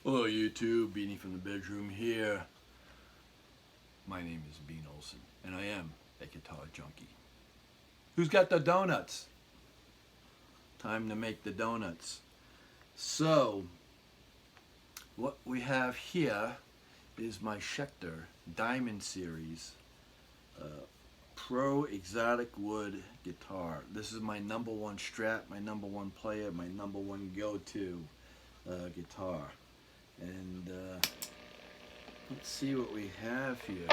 Hello YouTube, Beanie from the bedroom here. My name is Bean Olson, and I am a guitar junkie. Who's got the donuts? Time to make the donuts. So, what we have here is my Schecter Diamond Series Pro Exotic Wood guitar. This is my #1 Strat, my #1 player, my #1 go-to guitar. And let's see what we have here.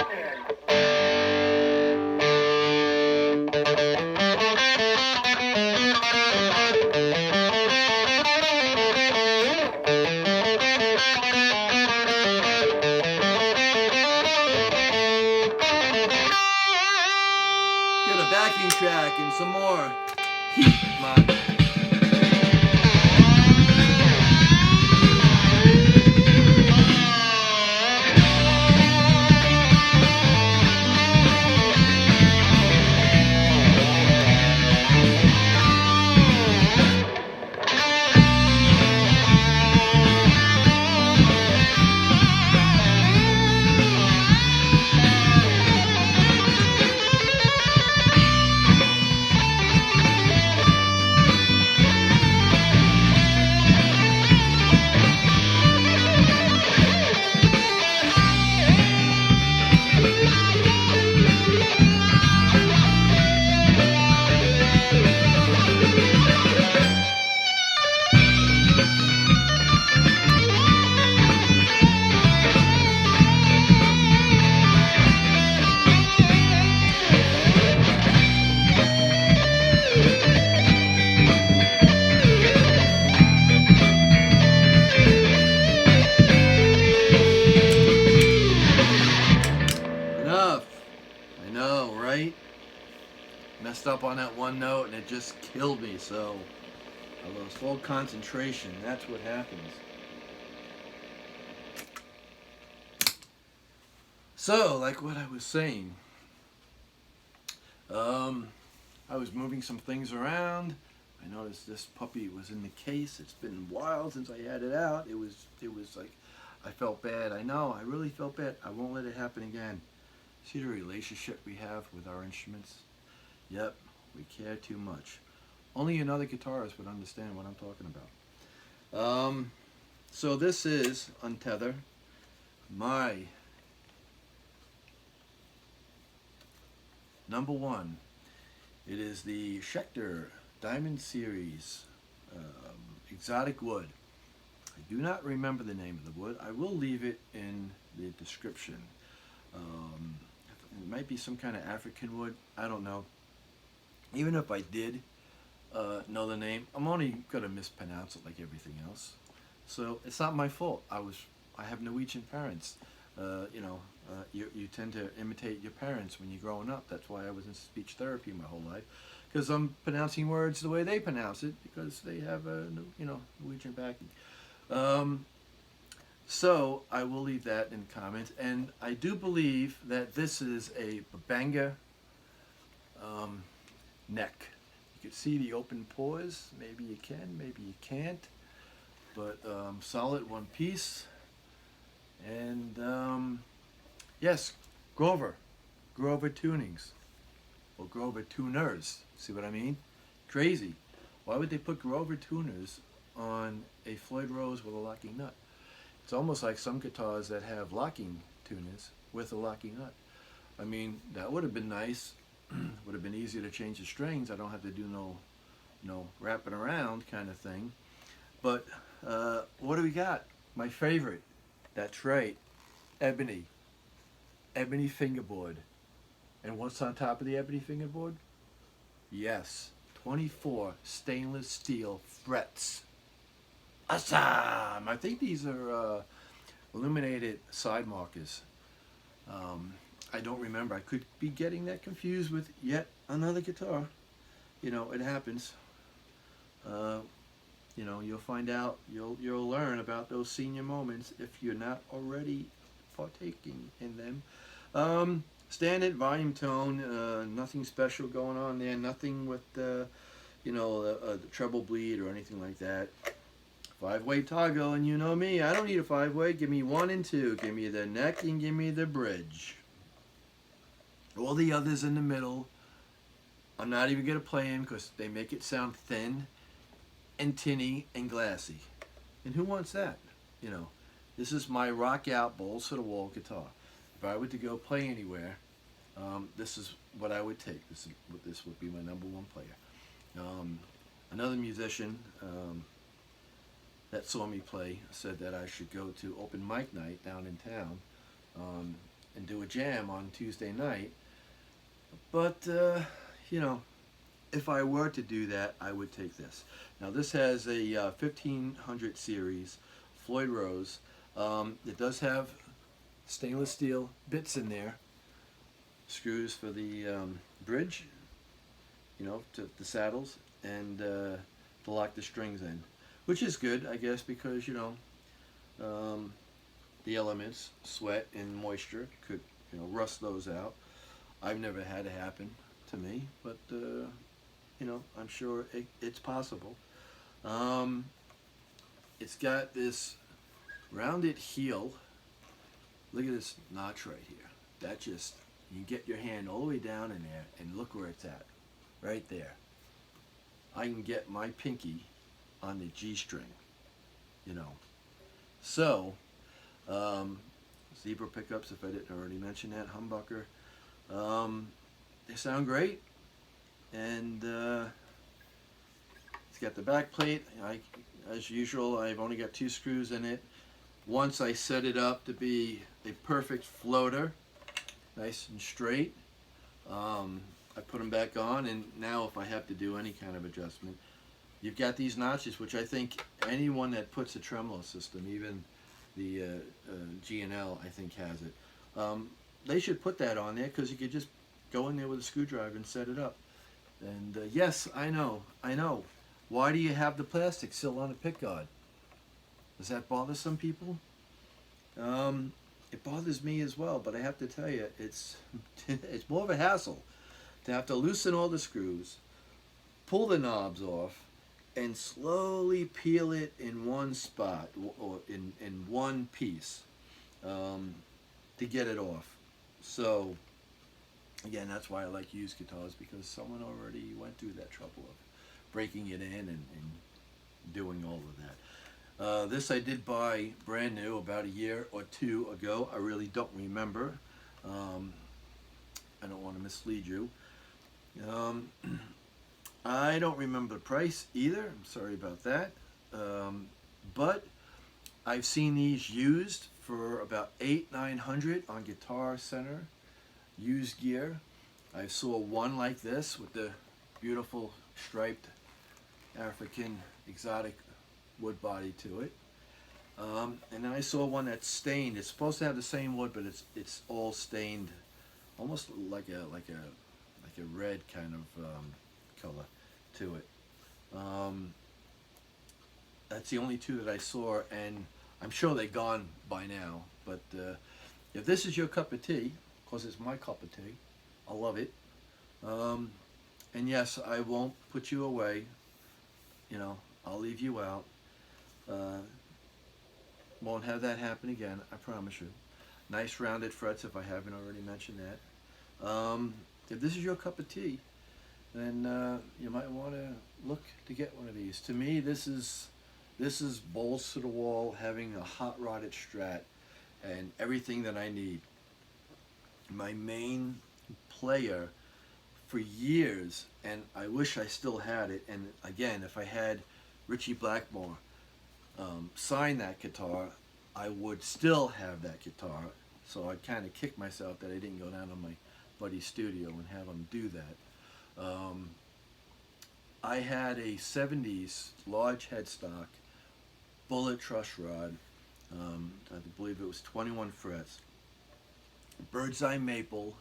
Get a backing track and some more heat, man. I know, right? Messed up on that one note and it just killed me, so I lost full concentration. That's what happens. So, like what I was saying, I was moving some things around. I noticed this puppy was in the case. It's been a while since I had it out. It was like, I felt bad. I know, I really felt bad. I won't let it happen again. See the relationship we have with our instruments? Yep, we care too much. Only another guitarist would understand what I'm talking about. So this is Untether, my #1. It is the Schecter Diamond Series Exotic Wood. I do not remember the name of the wood. I will leave it in the description. It might be some kind of African wood. I don't know. Even if I did know the name, I'm only going to mispronounce it like everything else. So it's not my fault. I have Norwegian parents. You tend to imitate your parents when you're growing up. That's why I was in speech therapy my whole life, because I'm pronouncing words the way they pronounce it, because they have a Norwegian backing. So I will leave that in comments, and I do believe that this is a Banga neck. You can see the open pores. Maybe you can, maybe you can't, but solid one piece. And yes, Grover tunings, or Grover tuners. See what I mean? Crazy. Why would they put Grover tuners on a Floyd Rose with a locking nut? It's almost like some guitars that have locking tuners with a locking nut. I mean, that would have been nice. Would have been easier to change the strings. I don't have to do no wrapping around kind of thing. But what do we got? My favorite. That's right, Ebony fingerboard. And what's on top of the Ebony fingerboard? Yes, 24 stainless steel frets. Awesome! I think these are illuminated side markers. I don't remember. I could be getting that confused with yet another guitar. You know, it happens. You'll find out, you'll learn about those senior moments if you're not already partaking in them. Standard volume tone, nothing special going on there, nothing with the treble bleed or anything like that. 5-way toggle, and you know me, I don't need a 5-way. Give me 1 and 2. Give me the neck and give me the bridge. All the others in the middle, I'm not even going to play them because they make it sound thin and tinny and glassy. And who wants that? You know, this is my rock out, balls to the wall guitar. If I were to go play anywhere, this is what I would take. This would be my #1 player. Another musician that saw me play said that I should go to open mic night down in town and do a jam on Tuesday night. But you know, if I were to do that, I would take this. Now this has a 1500 series Floyd Rose. It does have stainless steel bits in there, screws for the bridge, you know, to the saddles, and to lock the strings in, which is good, I guess, because, you know, the elements, sweat and moisture, could, you know, rust those out. I've never had it happen to me, but you know, I'm sure it's possible. It's got this rounded heel. Look at this notch right here. That just, you get your hand all the way down in there and look where it's at, right there. I can get my pinky on the G string, you know. So, zebra pickups, if I didn't already mention that, humbucker. They sound great, and it's got the back plate. As usual, I've only got 2 screws in it. Once I set it up to be a perfect floater, nice and straight, I put them back on, and now if I have to do any kind of adjustment, you've got these notches, which I think anyone that puts a tremolo system, even the G&L, I think has it. They should put that on there, because you could just go in there with a screwdriver and set it up. And yes, I know. Why do you have the plastic still on a pickguard? Does that bother some people? It bothers me as well, but I have to tell you, it's it's more of a hassle to have to loosen all the screws, pull the knobs off, and slowly peel it in one spot, or in one piece, to get it off. So again, that's why I like used guitars, because someone already went through that trouble of breaking it in and doing all of that. This I did buy brand new about a year or 2 ago. I really don't remember. I don't want to mislead you. I don't remember the price either. I'm sorry about that. But I've seen these used for about $800-900 on Guitar Center used gear. I saw one like this with the beautiful striped African exotic wood body to it. And then I saw one that's stained. It's supposed to have the same wood, but it's all stained, almost like a red kind of color to it. That's the only 2 that I saw, and I'm sure they're gone by now. But if this is your cup of tea, because it's my cup of tea, I love it. And yes, I won't put you away. You know, I'll leave you out. Won't have that happen again, I promise you. Nice rounded frets, if I haven't already mentioned that. If this is your cup of tea, then you might want to look to get one of these. To me, this is balls to the wall, having a hot rodded Strat and everything that I need. My main player for years, and I wish I still had it, and again, if I had Richie Blackmore sign that guitar, I would still have that guitar. So I kind of kicked myself that I didn't go down to my buddy's studio and have him do that. I had a 70s large headstock bullet truss rod. I believe it was 21 frets, bird's eye maple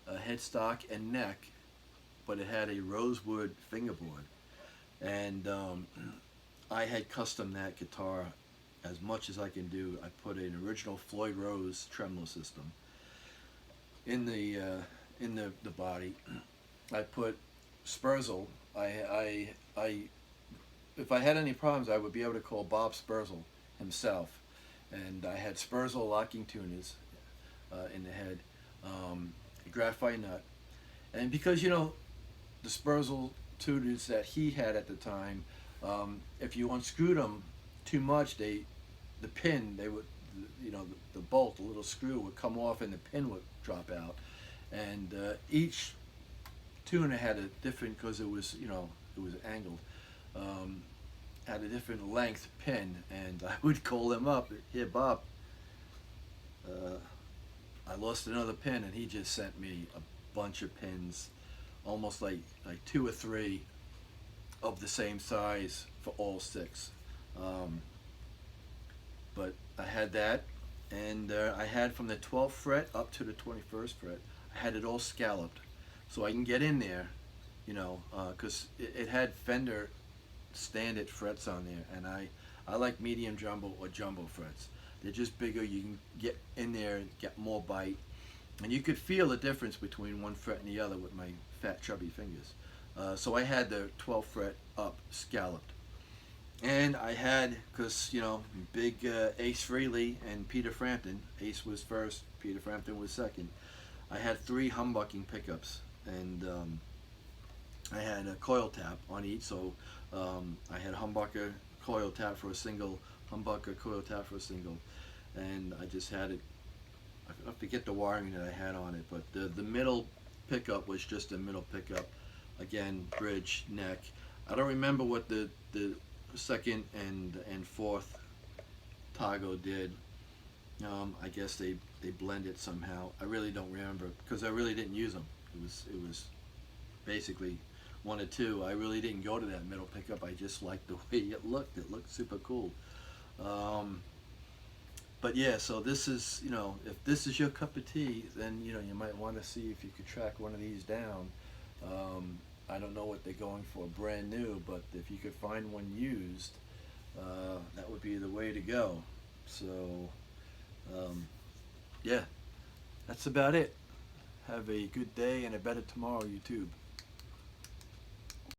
headstock and neck, but it had a rosewood fingerboard. And I had custom that guitar as much as I can do. I put an original Floyd Rose tremolo system in the body. I put Spurzle. I if I had any problems, I would be able to call Bob Sperzel himself. And I had Sperzel locking tuners in the head, a graphite nut. And because, you know, the Sperzel tuners that he had at the time, if you unscrewed them too much, the pin, they would, you know, the bolt, the little screw would come off and the pin would drop out. And each tuner had a different, because it was, you know, it was angled, had a different length pin, and I would call them up, here Bob, I lost another pin, and he just sent me a bunch of pins, almost like 2 or 3 of the same size for all 6. But I had that, and I had from the 12th fret up to the 21st fret, I had it all scalloped, so I can get in there, you know, because it had Fender standard frets on there, and I like medium jumbo or jumbo frets. They're just bigger, you can get in there and get more bite, and you could feel the difference between one fret and the other with my fat chubby fingers. So I had the 12th fret up scalloped, and I had, because, you know, big Ace Frehley and Peter Frampton, Ace was first, Peter Frampton was second, I had 3 humbucking pickups, and I had a coil tap on each, so I had humbucker coil tap for a single, humbucker coil tap for a single, and I just had it, I forget the wiring that I had on it, but the middle pickup was just a middle pickup, again, bridge, neck. I don't remember what the second and fourth Tago did. I guess they blended somehow. I really don't remember, because I really didn't use them. It was basically 1 or 2. I really didn't go to that middle pickup. I just liked the way it looked. It looked super cool. But yeah, so this is, you know, if this is your cup of tea, then, you know, you might want to see if you could track one of these down. I don't know what they're going for brand new, but if you could find one used, that would be the way to go. So yeah, that's about it. Have a good day and a better tomorrow, YouTube.